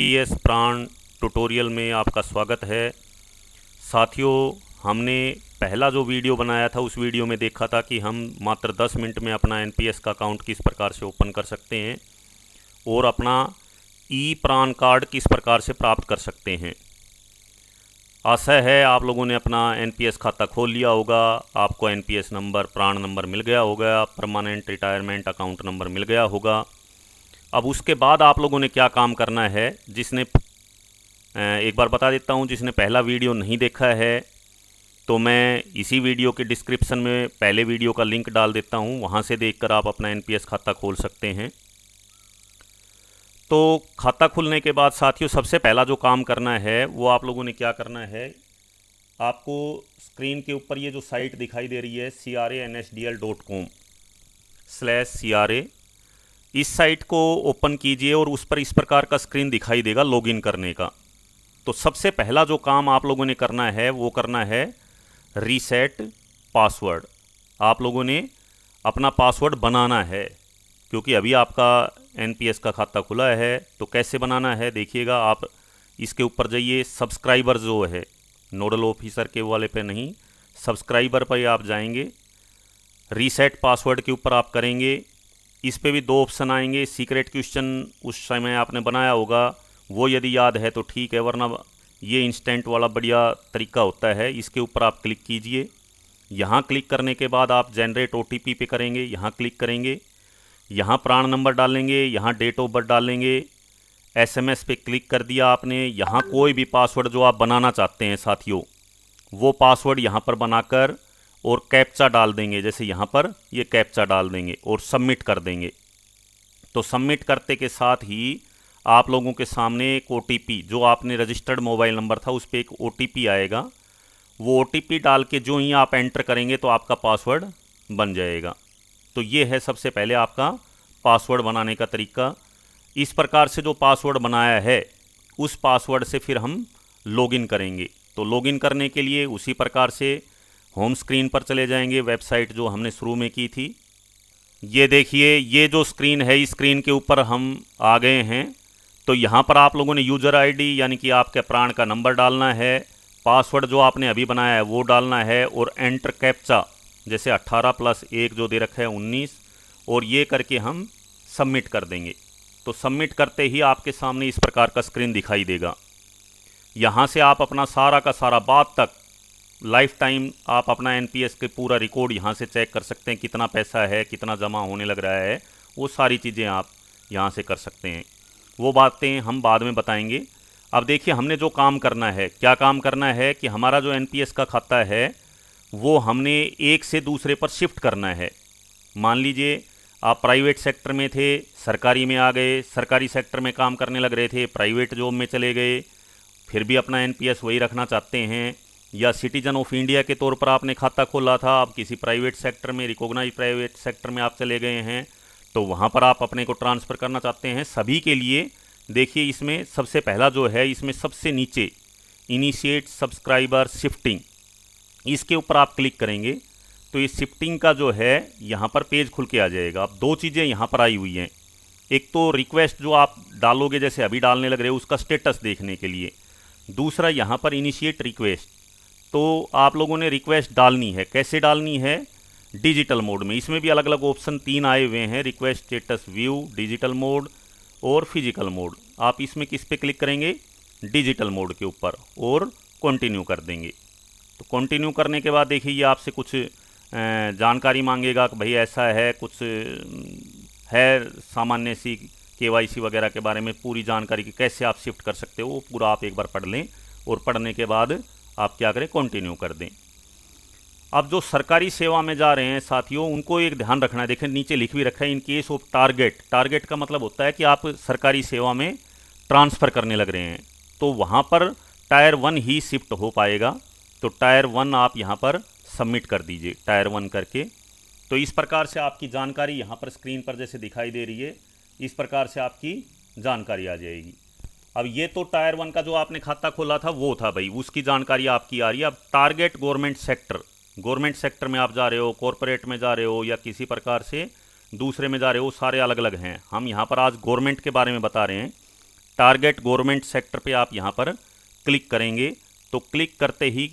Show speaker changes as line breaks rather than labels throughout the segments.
NPS प्राण tutorial में आपका स्वागत है। साथियों, हमने पहला जो वीडियो बनाया था उस वीडियो में देखा था कि हम मात्र 10 मिनट में अपना एनपीएस का अकाउंट किस प्रकार से ओपन कर सकते हैं और अपना ई प्राण कार्ड किस प्रकार से प्राप्त कर सकते हैं। आशा है आप लोगों ने अपना एनपीएस खाता खोल लिया होगा, आपको एनपीएस नंबर, प्राण नंबर मिल गया होगा, परमानेंट रिटायरमेंट अकाउंट नंबर मिल गया होगा। अब उसके बाद आप लोगों ने क्या काम करना है, जिसने एक बार बता देता हूं, जिसने पहला वीडियो नहीं देखा है तो मैं इसी वीडियो के डिस्क्रिप्शन में पहले वीडियो का लिंक डाल देता हूं, वहां से देखकर आप अपना एनपीएस खाता खोल सकते हैं। तो खाता खुलने के बाद साथियों सबसे पहला जो काम करना है वो आप लोगों ने क्या करना है, आपको स्क्रीन के ऊपर ये जो साइट दिखाई दे रही है cransdl.com/CRA, इस साइट को ओपन कीजिए और उस पर इस प्रकार का स्क्रीन दिखाई देगा लॉगिन करने का। तो सबसे पहला जो काम आप लोगों ने करना है वो करना है रीसेट पासवर्ड। आप लोगों ने अपना पासवर्ड बनाना है, क्योंकि अभी आपका एनपीएस का खाता खुला है। तो कैसे बनाना है देखिएगा, आप इसके ऊपर जाइए, सब्सक्राइबर जो है, नोडल ऑफिसर के वाले पे नहीं, सब्सक्राइबर पर आप जाएंगे, रीसेट पासवर्ड के ऊपर आप करेंगे। इस पे भी दो ऑप्शन आएंगे, सीक्रेट क्वेश्चन उस समय आपने बनाया होगा वो यदि याद है तो ठीक है, वरना ये इंस्टेंट वाला बढ़िया तरीका होता है, इसके ऊपर आप क्लिक कीजिए। यहाँ क्लिक करने के बाद आप जनरेट ओटीपी पे करेंगे, यहाँ क्लिक करेंगे, यहाँ प्राण नंबर डालेंगे, यहाँ डेट ऑफ बर्थ डालेंगे, एसएमएस पे क्लिक कर दिया आपने। यहाँ कोई भी पासवर्ड जो आप बनाना चाहते हैं साथियों, वो पासवर्ड यहाँ पर बनाकर और कैप्चा डाल देंगे, जैसे यहाँ पर ये कैप्चा डाल देंगे और सबमिट कर देंगे। तो सबमिट करते के साथ ही आप लोगों के सामने एक ओटीपी, जो आपने रजिस्टर्ड मोबाइल नंबर था उस पर एक ओटीपी आएगा। वो ओटीपी डाल के जो ही आप एंटर करेंगे तो आपका पासवर्ड बन जाएगा। तो ये है सबसे पहले आपका पासवर्ड बनाने का तरीका। इस प्रकार से जो पासवर्ड बनाया है उस पासवर्ड से फिर हम लॉगिन करेंगे। तो लॉगिन करने के लिए उसी प्रकार से होम स्क्रीन पर चले जाएंगे, वेबसाइट जो हमने शुरू में की थी। ये देखिए, ये जो स्क्रीन है, इस स्क्रीन के ऊपर हम आ गए हैं। तो यहाँ पर आप लोगों ने यूज़र आईडी यानी कि आपके प्राण का नंबर डालना है, पासवर्ड जो आपने अभी बनाया है वो डालना है और एंटर कैप्चा, जैसे 18+1 जो दे रखा है 19, और ये करके हम सबमिट कर देंगे। तो सबमिट करते ही आपके सामने इस प्रकार का स्क्रीन दिखाई देगा। यहाँ से आप अपना सारा का सारा बाद तक लाइफ टाइम आप अपना एनपीएस के पूरा रिकॉर्ड यहाँ से चेक कर सकते हैं, कितना पैसा है, कितना जमा होने लग रहा है, वो सारी चीज़ें आप यहाँ से कर सकते हैं। वो बातें हम बाद में बताएंगे। अब देखिए हमने जो काम करना है, क्या काम करना है कि हमारा जो एनपीएस का खाता है वो हमने एक से दूसरे पर शिफ्ट करना है। मान लीजिए आप प्राइवेट सेक्टर में थे, सरकारी में आ गए, सरकारी सेक्टर में काम करने लग रहे थे, प्राइवेट जॉब में चले गए, फिर भी अपना एनपीएस वही रखना चाहते हैं, या सिटीजन ऑफ इंडिया के तौर पर आपने खाता खोला था, आप किसी प्राइवेट सेक्टर में, रिकॉग्नाइज प्राइवेट सेक्टर में आप चले गए हैं, तो वहाँ पर आप अपने को ट्रांसफ़र करना चाहते हैं। सभी के लिए देखिए, इसमें सबसे पहला जो है, इसमें सबसे नीचे इनिशिएट सब्सक्राइबर शिफ्टिंग, इसके ऊपर आप क्लिक करेंगे तो ये शिफ्टिंग का जो है यहाँ पर पेज खुल के आ जाएगा। अब दो चीज़ें यहाँ पर आई हुई हैं, एक तो रिक्वेस्ट जो आप डालोगे, जैसे अभी डालने लग रहे हो, उसका स्टेटस देखने के लिए, दूसरा यहाँ पर इनिशिएट रिक्वेस्ट। तो आप लोगों ने रिक्वेस्ट डालनी है, कैसे डालनी है, डिजिटल मोड में। इसमें भी अलग अलग ऑप्शन 3 आए हुए हैं, request status view, digital mode और फिजिकल मोड। आप इसमें किस पे क्लिक करेंगे, डिजिटल मोड के ऊपर, और कंटिन्यू कर देंगे। तो कंटिन्यू करने के बाद देखिए ये आपसे कुछ जानकारी मांगेगा कि भाई ऐसा है, कुछ है सामान्य सी केवाईसी वगैरह के बारे में पूरी जानकारी की कैसे आप शिफ्ट कर सकते हो, वो पूरा आप एक बार पढ़ लें, और पढ़ने के बाद आप क्या करें, कंटिन्यू कर दें। अब जो सरकारी सेवा में जा रहे हैं साथियों, उनको एक ध्यान रखना है। देखें नीचे लिख भी रखा है, in case of target. Target का मतलब होता है कि आप सरकारी सेवा में ट्रांसफ़र करने लग रहे हैं, तो वहाँ पर टायर 1 ही शिफ्ट हो पाएगा। तो टायर 1 आप यहाँ पर सबमिट कर दीजिए, टायर 1 करके। तो इस प्रकार से आपकी जानकारी यहाँ पर स्क्रीन पर जैसे दिखाई दे रही है, इस प्रकार से आपकी जानकारी आ जाएगी। अब ये तो टायर 1 का जो आपने खाता खोला था वो था भाई, उसकी जानकारी आपकी आ रही है। अब target government sector, government sector में आप जा रहे हो, कॉरपोरेट में जा रहे हो, या किसी प्रकार से दूसरे में जा रहे हो, सारे अलग अलग हैं। हम यहाँ पर आज गवर्नमेंट के बारे में बता रहे हैं। टारगेट गवर्नमेंट सेक्टर पे आप यहाँ पर क्लिक करेंगे। तो क्लिक करते ही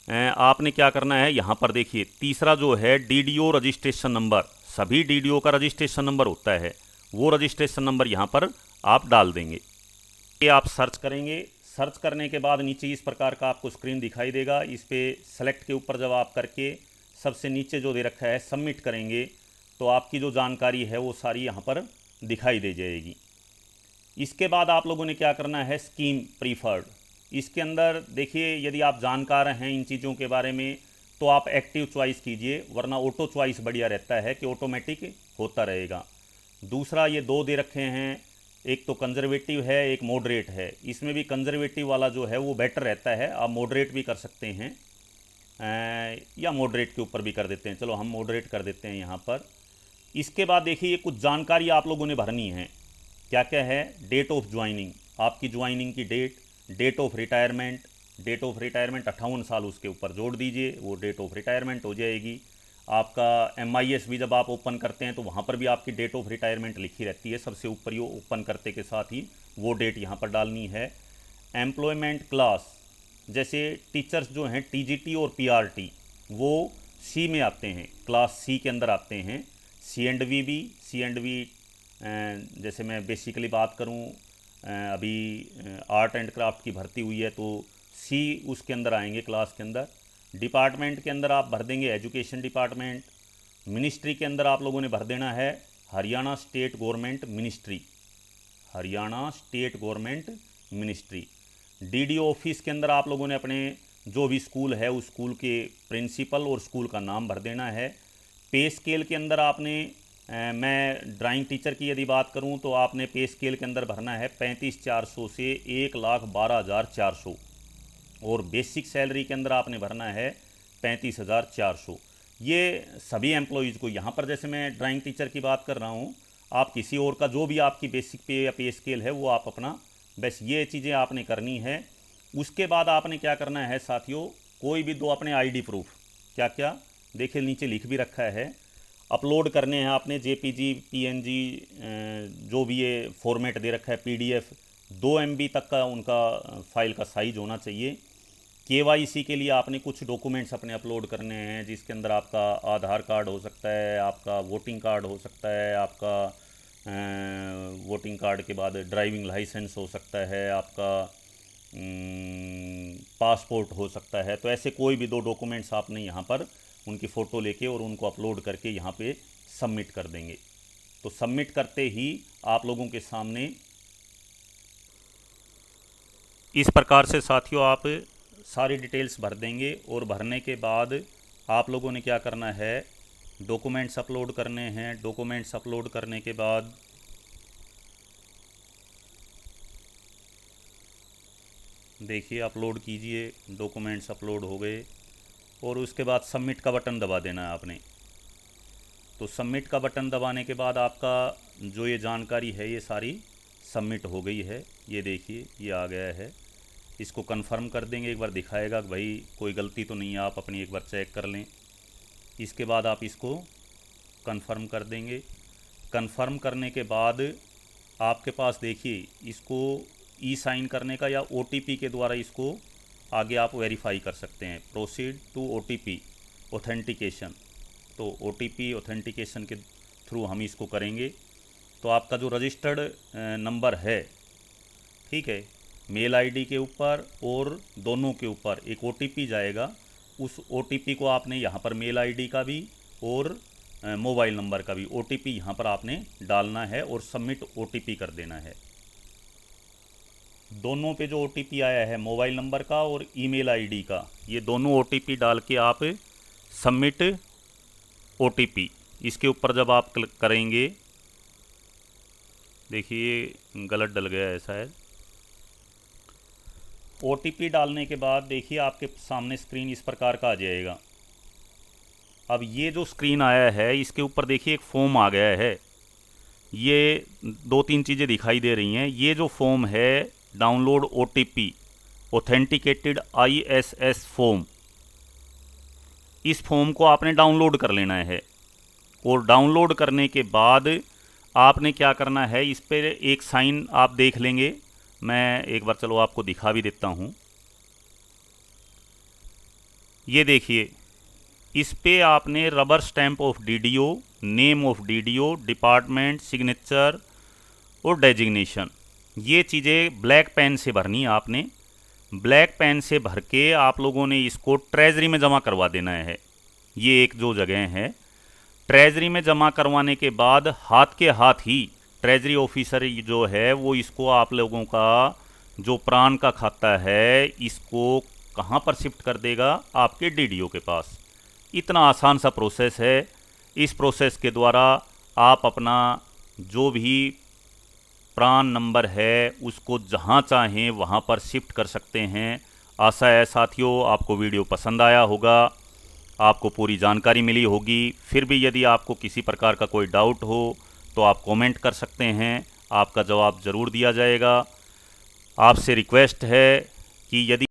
आपने क्या करना है, यहाँ पर देखिए तीसरा जो है डीडीओ रजिस्ट्रेशन नंबर, सभी डीडीओ का रजिस्ट्रेशन नंबर होता है, वो रजिस्ट्रेशन नंबर यहाँ पर आप डाल देंगे। ये आप सर्च करेंगे, सर्च करने के बाद नीचे इस प्रकार का आपको स्क्रीन दिखाई देगा। इस पर सेलेक्ट के ऊपर जब आप करके सबसे नीचे जो दे रखा है सबमिट करेंगे तो आपकी जो जानकारी है वो सारी यहाँ पर दिखाई दे जाएगी। इसके बाद आप लोगों ने क्या करना है, स्कीम प्रीफर्ड, इसके अंदर देखिए यदि आप जानकार हैं इन चीज़ों के बारे में तो आप एक्टिव चॉइस कीजिए, वरना ऑटो चॉइस बढ़िया रहता है कि ऑटोमेटिक होता रहेगा। दूसरा ये दो दे रखे हैं, एक तो कंजर्वेटिव है एक मॉडरेट है, इसमें भी कंजर्वेटिव वाला जो है वो बेटर रहता है, आप मॉडरेट भी कर सकते हैं या मॉडरेट के ऊपर भी कर देते हैं। चलो हम मॉडरेट कर देते हैं यहाँ पर। इसके बाद देखिए ये कुछ जानकारी आप लोगों ने भरनी है, क्या क्या है, डेट ऑफ ज्वाइनिंग, आपकी ज्वाइनिंग की date, date of retirement, date of retirement 58 साल उसके ऊपर जोड़ दीजिए, वो डेट ऑफ रिटायरमेंट हो जाएगी। आपका MIS भी जब आप ओपन करते हैं तो वहाँ पर भी आपकी डेट ऑफ रिटायरमेंट लिखी रहती है, सबसे ऊपर ही ओपन करते के साथ ही वो डेट यहाँ पर डालनी है। एम्प्लॉयमेंट क्लास, जैसे टीचर्स जो हैं TGT और PRT वो C में आते हैं, क्लास C के अंदर आते हैं। C&V भी, C&V जैसे मैं बेसिकली बात करूं अभी आर्ट एंड क्राफ्ट की भर्ती हुई है तो C उसके अंदर आएंगे क्लास के अंदर। डिपार्टमेंट के अंदर आप भर देंगे एजुकेशन डिपार्टमेंट। मिनिस्ट्री के अंदर आप लोगों ने भर देना है Haryana state government ministry, Haryana state government ministry. DDO office के अंदर आप लोगों ने अपने जो भी स्कूल है उस स्कूल के प्रिंसिपल और स्कूल का नाम भर देना है। पे स्केल के अंदर आपने मैं ड्राइंग टीचर की यदि बात करूं तो आपने पे स्केल के अंदर भरना है 35,400 से 1,12,400 और बेसिक सैलरी के अंदर आपने भरना है 35,400। ये सभी एम्प्लॉयज़ को, यहाँ पर जैसे मैं ड्राइंग टीचर की बात कर रहा हूँ, आप किसी और का जो भी आपकी बेसिक पे या पे स्केल है वो आप अपना, बस ये चीज़ें आपने करनी है। उसके बाद आपने क्या करना है साथियों, कोई भी दो अपने ID प्रूफ, क्या क्या देखिए नीचे लिख भी रखा है, अपलोड करने हैं आपने। JPG PNG जो भी ये फॉर्मेट दे रखा है, PDF 2 MB तक का उनका फ़ाइल का साइज़ होना चाहिए। KYC के लिए आपने कुछ डॉक्यूमेंट्स अपने अपलोड करने हैं, जिसके अंदर आपका आधार कार्ड हो सकता है, आपका वोटिंग कार्ड हो सकता है, आपका वोटिंग कार्ड के बाद ड्राइविंग लाइसेंस हो सकता है, आपका पासपोर्ट हो सकता है। तो ऐसे कोई भी दो डॉक्यूमेंट्स आपने यहाँ पर उनकी फ़ोटो लेके और उनको अपलोड करके यहाँ पे सबमिट कर देंगे। तो सबमिट करते ही आप लोगों के सामने इस प्रकार से साथियों आप सारी डिटेल्स भर देंगे और भरने के बाद आप लोगों ने क्या करना है, डॉक्यूमेंट्स अपलोड करने हैं। डॉक्यूमेंट्स अपलोड करने के बाद देखिए अपलोड कीजिए, डॉक्यूमेंट्स अपलोड हो गए और उसके बाद सबमिट का बटन दबा देना है आपने। तो सबमिट का बटन दबाने के बाद आपका जो ये जानकारी है ये सारी सबमिट हो गई है। ये देखिए ये आ गया है, इसको कंफर्म कर देंगे, एक बार दिखाएगा कि भाई कोई गलती तो नहीं है, आप अपनी एक बार चेक कर लें। इसके बाद आप इसको कंफर्म कर देंगे। कंफर्म करने के बाद आपके पास देखिए इसको साइन करने का या OTP के द्वारा इसको आगे आप वेरीफाई कर सकते हैं। प्रोसीड टू OTP ऑथेंटिकेशन, तो OTP ऑथेंटिकेशन के थ्रू हम इसको करेंगे। तो आपका जो रजिस्टर्ड नंबर है, ठीक है, मेल ID के ऊपर और दोनों के ऊपर एक OTP जाएगा। उस OTP को आपने यहाँ पर मेल ID का भी और मोबाइल नंबर का भी OTP यहाँ पर आपने डालना है और सबमिट OTP कर देना है। दोनों पे जो OTP आया है मोबाइल नंबर का और ईमेल ID का, ये दोनों OTP डाल के आप सबमिट OTP इसके ऊपर जब आप क्लिक करेंगे, देखिए गलत डल गया है शायद। OTP डालने के बाद देखिए आपके सामने स्क्रीन इस प्रकार का आ जाएगा। अब ये जो स्क्रीन आया है इसके ऊपर देखिए एक फॉर्म आ गया है, ये 2-3 चीज़ें दिखाई दे रही हैं। ये जो फॉर्म है download OTP authenticated ISS form, इस फॉर्म को आपने डाउनलोड कर लेना है और डाउनलोड करने के बाद आपने क्या करना है, इस पर एक साइन आप देख लेंगे, मैं एक बार चलो आपको दिखा भी देता हूँ। ये देखिए, इस पे आपने rubber stamp of DDO, name of DDO, department, signature और डेजिग्नेशन, ये चीज़ें ब्लैक पेन से भरनी है आपने। ब्लैक पेन से भर के आप लोगों ने इसको ट्रेजरी में जमा करवा देना है। ये एक जो जगह है, ट्रेजरी में जमा करवाने के बाद हाथ के हाथ ही ट्रेजरी ऑफिसर जो है वो इसको आप लोगों का जो प्राण का खाता है इसको कहाँ पर शिफ्ट कर देगा, आपके डीडीओ के पास। इतना आसान सा प्रोसेस है। इस प्रोसेस के द्वारा आप अपना जो भी प्रान नंबर है उसको जहाँ चाहें वहाँ पर शिफ्ट कर सकते हैं। आशा है साथियों आपको वीडियो पसंद आया होगा, आपको पूरी जानकारी मिली होगी। फिर भी यदि आपको किसी प्रकार का कोई डाउट हो तो आप कमेंट कर सकते हैं, आपका जवाब ज़रूर दिया जाएगा। आपसे रिक्वेस्ट है कि यदि